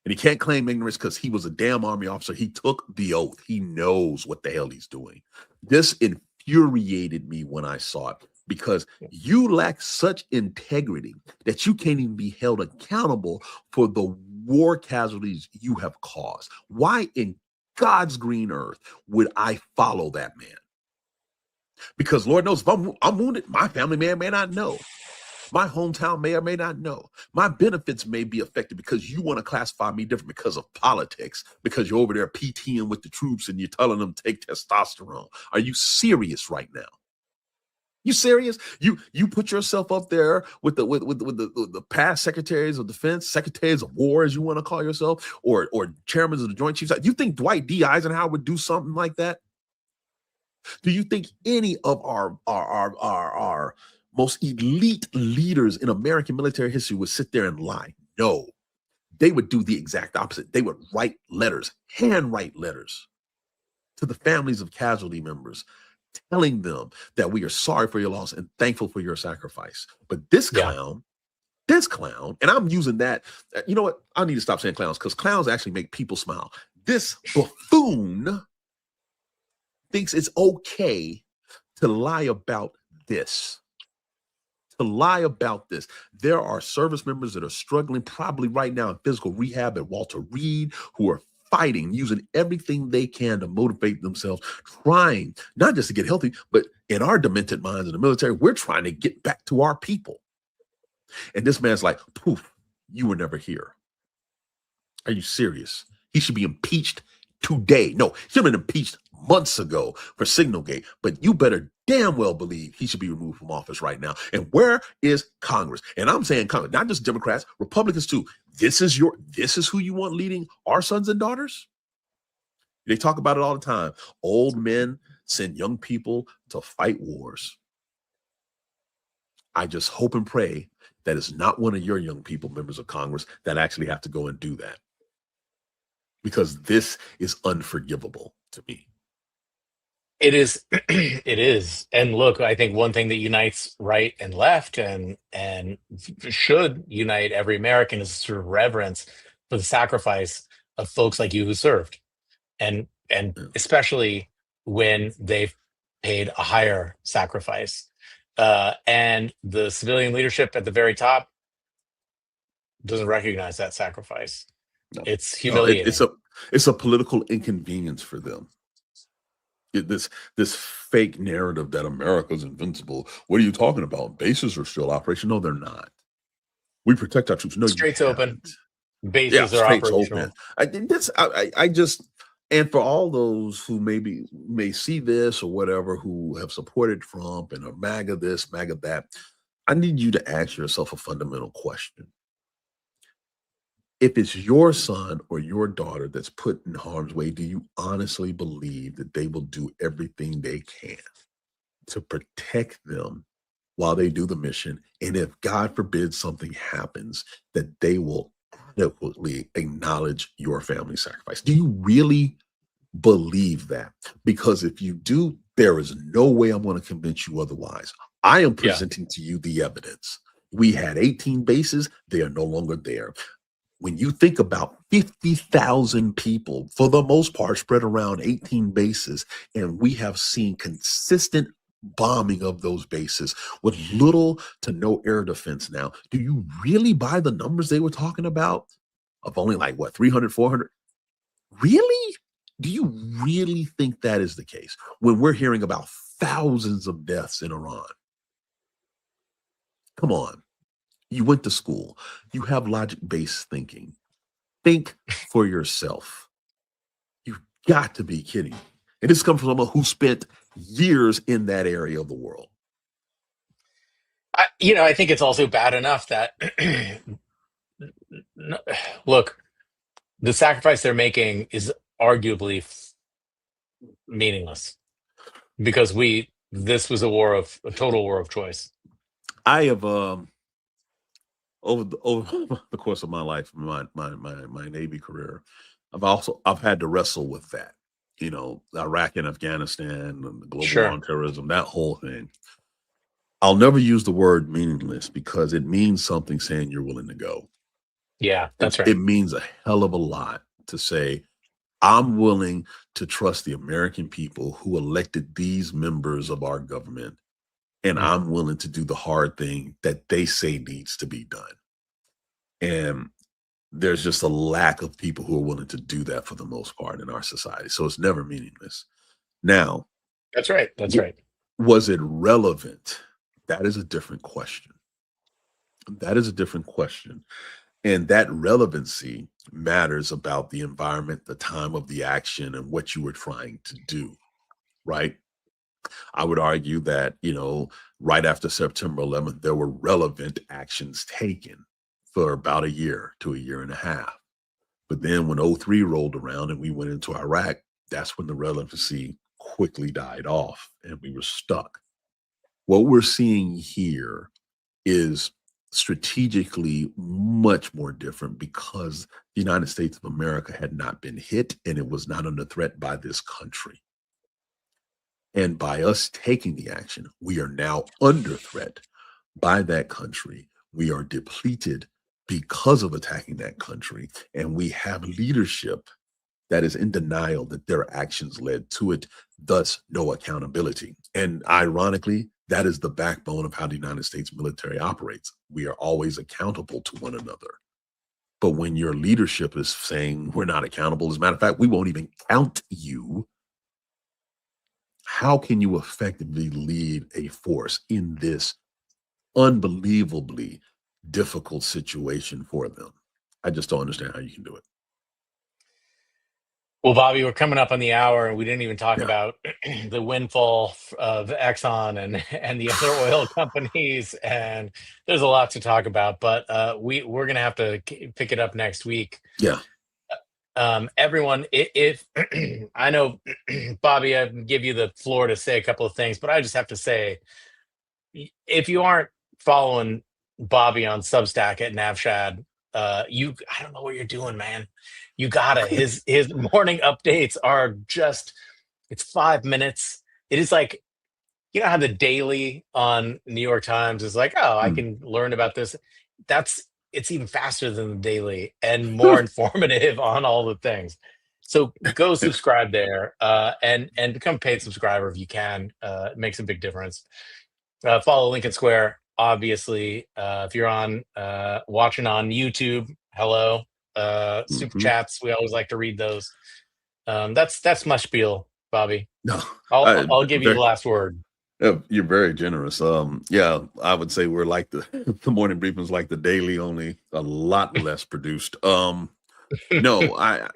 And he can't claim ignorance because he was a damn Army officer. He took the oath. He knows what the hell he's doing. This infuriated me when I saw it, because you lack such integrity that you can't even be held accountable for the war casualties you have caused. Why in God's green earth would I follow that man? Because Lord knows, if I'm wounded, my family may not know. My hometown may or may not know. My benefits may be affected because you want to classify me different because of politics, because you're over there PTing with the troops and you're telling them to take testosterone. Are you serious right now? You serious? You put yourself up there with the past secretaries of defense, secretaries of war, as you want to call yourself, or chairmen of the Joint Chiefs. Do you think Dwight D. Eisenhower would do something like that? Do you think any of our most elite leaders in American military history would sit there and lie? No, they would do the exact opposite. They would write letters, handwrite letters to the families of casualty members, telling them that we are sorry for your loss and thankful for your sacrifice. But this clown, and I'm using that, you know what? I need to stop saying clowns, because clowns actually make people smile. This buffoon thinks it's okay to lie about this. To lie about this. There are service members that are struggling probably right now in physical rehab at Walter Reed, who are fighting, using everything they can to motivate themselves, trying not just to get healthy, but in our demented minds in the military, we're trying to get back to our people. And this man's like, poof, you were never here. Are you serious? He should be impeached today. No, he should have been impeached months ago for Signalgate, but you better damn well believe he should be removed from office right now. And where is Congress? And I'm saying Congress, not just Democrats, Republicans too. This is who you want leading our sons and daughters? They talk about it all the time. Old men send young people to fight wars. I just hope and pray that it's not one of your young people, members of Congress, that actually have to go and do that. Because this is unforgivable to me. It is. It is. And look, I think one thing that unites right and left, and should unite every American, is sort of reverence for the sacrifice of folks like you who served, and especially when they've paid a higher sacrifice. And the civilian leadership at the very top doesn't recognize that sacrifice. No. It's humiliating. It's a political inconvenience for them. This fake narrative that America's invincible. What are you talking about? Bases are still operational. No, they're not. We protect our troops. No, Straits open. Straits Bases are operational. Open. I just, and for all those who may see this or whatever, who have supported Trump and are MAGA this, MAGA that, I need you to ask yourself a fundamental question. If it's your son or your daughter that's put in harm's way, do you honestly believe that they will do everything they can to protect them while they do the mission? And if God forbid something happens, that they will adequately acknowledge your family sacrifice? Do you really believe that? Because if you do, there is no way I'm going to convince you otherwise. I am presenting to you the evidence. We had 18 bases. They are no longer there. When you think about 50,000 people, for the most part, spread around 18 bases, and we have seen consistent bombing of those bases with little to no air defense now. Do you really buy the numbers they were talking about of only like what, 300, 400? Really? Do you really think that is the case when we're hearing about thousands of deaths in Iran? Come on. You went to school. You have logic-based thinking. Think for yourself. You've got to be kidding me. And this comes from someone who spent years in that area of the world. I think it's also bad enough that look, the sacrifice they're making is arguably meaningless because this was a total war of choice. I have over the course of my life, my Navy career, I've had to wrestle with that. Iraq and Afghanistan and the global war on terrorism, that whole thing. I'll never use the word meaningless because it means something saying you're willing to go. Yeah, that's right. It means a hell of a lot to say, I'm willing to trust the American people who elected these members of our government, and I'm willing to do the hard thing that they say needs to be done. And there's just a lack of people who are willing to do that for the most part in our society. So it's never meaningless. Now, that's right. That's right. Was it relevant? That is a different question. That is a different question. And that relevancy matters about the environment, the time of the action, and what you were trying to do, right? I would argue that, right after September 11th, there were relevant actions taken for about a year to a year and a half. But then when 03 rolled around and we went into Iraq, that's when the relevancy quickly died off and we were stuck. What we're seeing here is strategically much more different because the United States of America had not been hit and it was not under threat by this country. And by us taking the action, we are now under threat by that country. We are depleted because of attacking that country. And we have leadership that is in denial that their actions led to it, thus no accountability. And ironically, that is the backbone of how the United States military operates. We are always accountable to one another. But when your leadership is saying we're not accountable, as a matter of fact, we won't even count you, how can you effectively lead a force in this unbelievably difficult situation for them? I just don't understand how you can do it. Well, Bobby, we're coming up on the hour, and we didn't even talk about the windfall of Exxon and the other oil companies. And there's a lot to talk about, but we're going to have to pick it up next week. Yeah. Everyone, if I know, Bobby, I give you the floor to say a couple of things, but I just have to say, if you aren't following Bobby on Substack at Navshad, I don't know what you're doing, man. You gotta. His morning updates are just, it's 5 minutes. It is like, how the daily on New York Times is like, oh, I can learn about this. It's even faster than the daily and more informative on all the things. So go subscribe there and become a paid subscriber if you can. It makes a big difference. Follow Lincoln Square, obviously. If you're on watching on YouTube, hello. Super chats, we always like to read those. That's my spiel, Bobby. No, I'll give you the last word. You're very generous. Yeah, I would say we're like the morning briefings, like the daily, only a lot less produced. No, I've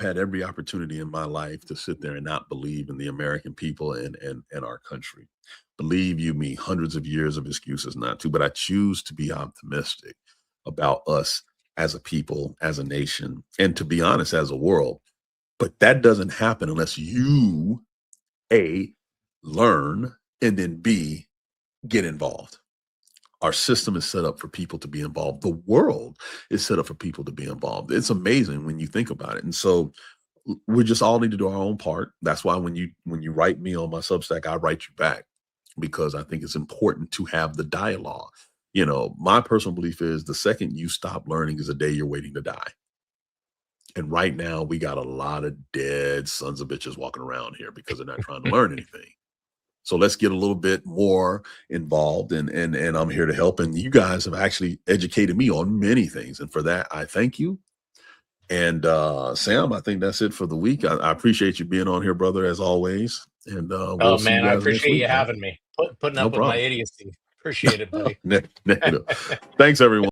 had every opportunity in my life to sit there and not believe in the American people and our country. Believe you me, hundreds of years of excuses not to, but I choose to be optimistic about us as a people, as a nation, and to be honest, as a world. But that doesn't happen unless you, A, learn, and then B, get involved. Our system is set up for people to be involved. The world is set up for people to be involved. It's amazing when you think about it. And so we just all need to do our own part. That's why when you write me on my Substack, I write you back, because I think it's important to have the dialogue. My personal belief is the second you stop learning is the day you're waiting to die. And right now, we got a lot of dead sons of bitches walking around here because they're not trying to learn anything. So let's get a little bit more involved, and I'm here to help. And you guys have actually educated me on many things, and for that, I thank you. And Sam, I think that's it for the week. I appreciate you being on here, brother, as always. And we'll see you Man, I guys next appreciate week. you Man. having me. Putting No up with my problem. idiocy. Appreciate it, buddy. Negative. Thanks, everyone.